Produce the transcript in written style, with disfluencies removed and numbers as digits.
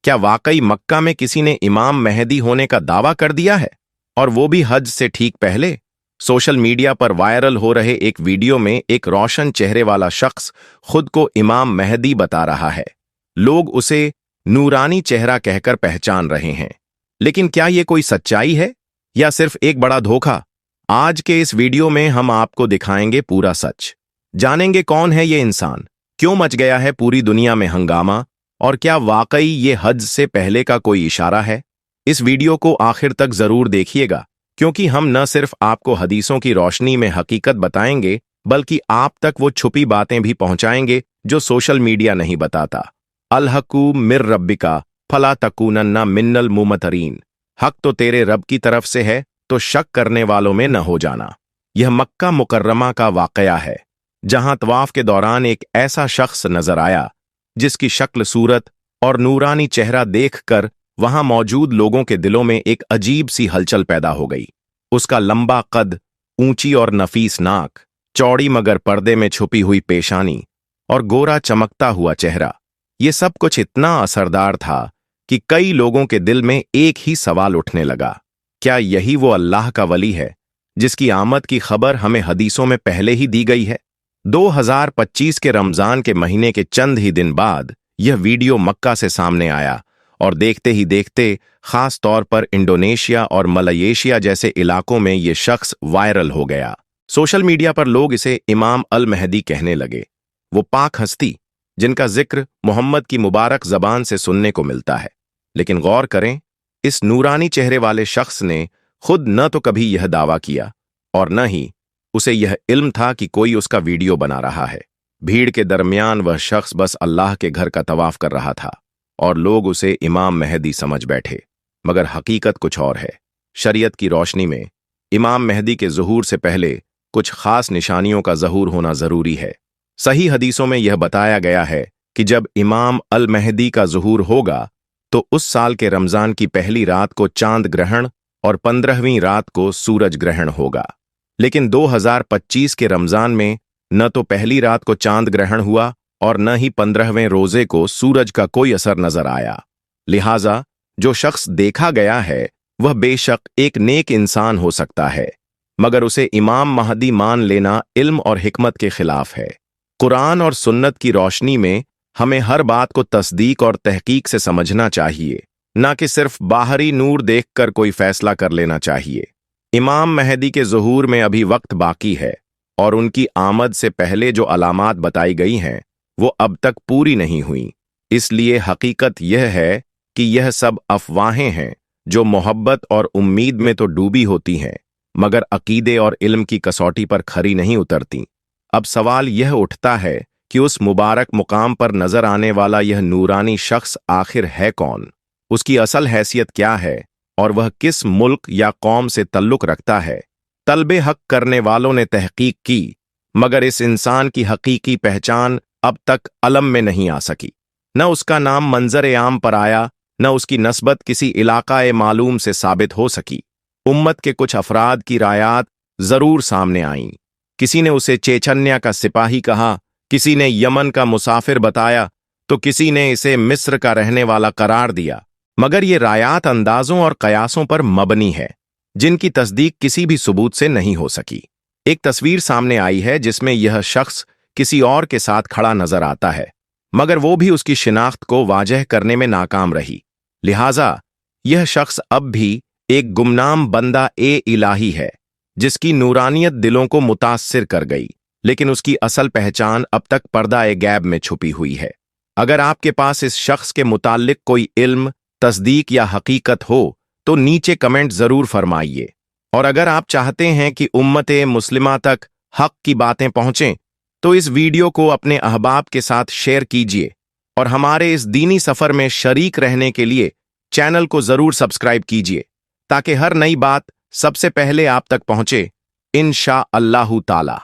क्या वाकई मक्का में किसी ने इमाम मेहदी होने का दावा कर दिया है, और वो भी हज से ठीक पहले? सोशल मीडिया पर वायरल हो रहे एक वीडियो में एक रोशन चेहरे वाला शख्स खुद को इमाम मेहदी बता रहा है। लोग उसे नूरानी चेहरा कहकर पहचान रहे हैं, लेकिन क्या ये कोई सच्चाई है या सिर्फ एक बड़ा धोखा? आज के इस वीडियो में हम आपको दिखाएंगे पूरा सच। जानेंगे कौन है ये इंसान, क्यों मच गया है पूरी दुनिया में हंगामा, और क्या वाकई ये हज से पहले का कोई इशारा है। इस वीडियो को आखिर तक जरूर देखिएगा, क्योंकि हम न सिर्फ आपको हदीसों की रोशनी में हकीकत बताएंगे, बल्कि आप तक वो छुपी बातें भी पहुंचाएंगे जो सोशल मीडिया नहीं बताता। अल-हक़्क़ु मिर रब्बिका फला तकूनन्ना मिन्नल मुमतरीन। हक तो तेरे रब की तरफ से है, तो शक करने वालों में न हो जाना। यह मक्का मुकर्रमा का वाकया है, जहां तवाफ के दौरान एक ऐसा शख्स नजर आया जिसकी शक्ल सूरत और नूरानी चेहरा देखकर वहां मौजूद लोगों के दिलों में एक अजीब सी हलचल पैदा हो गई। उसका लंबा कद, ऊंची और नफीस नाक, चौड़ी मगर पर्दे में छुपी हुई पेशानी और गोरा चमकता हुआ चेहरा, ये सब कुछ इतना असरदार था कि कई लोगों के दिल में एक ही सवाल उठने लगा, क्या यही वो अल्लाह का वली है जिसकी आमद की खबर हमें हदीसों में पहले ही दी गई है? 2025 के रमजान के महीने के चंद ही दिन बाद यह वीडियो मक्का से सामने आया, और देखते ही देखते खास तौर पर इंडोनेशिया और मलयेशिया जैसे इलाकों में यह शख्स वायरल हो गया। सोशल मीडिया पर लोग इसे इमाम अल मेहदी कहने लगे, वो पाक हस्ती जिनका जिक्र मोहम्मद की मुबारक जबान से सुनने को मिलता है। लेकिन गौर करें, इस नूरानी चेहरे वाले शख्स ने खुद न तो कभी यह दावा किया और न ही उसे यह इल्म था कि कोई उसका वीडियो बना रहा है। भीड़ के दरमियान वह शख्स बस अल्लाह के घर का तवाफ कर रहा था और लोग उसे इमाम मेहदी समझ बैठे, मगर हकीकत कुछ और है। शरीयत की रोशनी में इमाम मेहदी के ज़ुहूर से पहले कुछ खास निशानियों का ज़हूर होना जरूरी है। सही हदीसों में यह बताया गया है कि जब इमाम अल मेहदी का ज़ुहूर होगा तो उस साल के रमजान की पहली रात को चांद ग्रहण और 15वीं रात को सूरज ग्रहण होगा। लेकिन 2025 के रमजान में न तो पहली रात को चांद ग्रहण हुआ और न ही 15वें रोजे को सूरज का कोई असर नजर आया। लिहाजा जो शख्स देखा गया है वह बेशक एक नेक इंसान हो सकता है, मगर उसे इमाम महदी मान लेना इल्म और हिकमत के खिलाफ है। कुरान और सुन्नत की रोशनी में हमें हर बात को तस्दीक और तहकीक से समझना चाहिए, न कि सिर्फ बाहरी नूर देखकर कोई फैसला कर लेना चाहिए। इमाम मेहदी के ज़ुहूर में अभी वक्त बाकी है, और उनकी आमद से पहले जो अलामात बताई गई हैं वो अब तक पूरी नहीं हुई। इसलिए हकीकत यह है कि यह सब अफवाहें हैं जो मोहब्बत और उम्मीद में तो डूबी होती हैं, मगर अकीदे और इल्म की कसौटी पर खरी नहीं उतरती। अब सवाल यह उठता है कि उस मुबारक मुकाम पर नजर आने वाला यह नूरानी शख्स आखिर है कौन, उसकी असल हैसियत क्या है, और वह किस मुल्क या कौम से तल्लुक रखता है। तलबे हक करने वालों ने तहकीक की, मगर इस इंसान की हकीकी पहचान अब तक अलम में नहीं आ सकी। न उसका नाम मंजर आम पर आया, न उसकी नस्बत किसी इलाकाए मालूम से साबित हो सकी। उम्मत के कुछ अफराद की रायात जरूर सामने आईं। किसी ने उसे चेचन्या का सिपाही कहा, किसी ने यमन का मुसाफिर बताया, तो किसी ने इसे मिस्र का रहने वाला करार दिया, मगर ये रायात अंदाजों और कयासों पर मबनी है जिनकी तस्दीक किसी भी सबूत से नहीं हो सकी। एक तस्वीर सामने आई है जिसमें यह शख्स किसी और के साथ खड़ा नजर आता है, मगर वो भी उसकी शिनाख्त को वाजह करने में नाकाम रही। लिहाजा यह शख्स अब भी एक गुमनाम बंदा ए इलाही है जिसकी नूरानियत दिलों को मुतासिर कर गई, लेकिन उसकी असल पहचान अब तक पर्दा ए गैब में छुपी हुई है। अगर आपके पास इस शख्स के मुताल्लिक कोई इल्म, तस्दीक या हकीकत हो तो नीचे कमेंट जरूर फरमाइए। और अगर आप चाहते हैं कि उम्मते मुस्लिमा तक हक की बातें पहुंचें तो इस वीडियो को अपने अहबाब के साथ शेयर कीजिए, और हमारे इस दीनी सफर में शरीक रहने के लिए चैनल को जरूर सब्सक्राइब कीजिए, ताकि हर नई बात सबसे पहले आप तक पहुंचे इंशा अल्लाह ताला।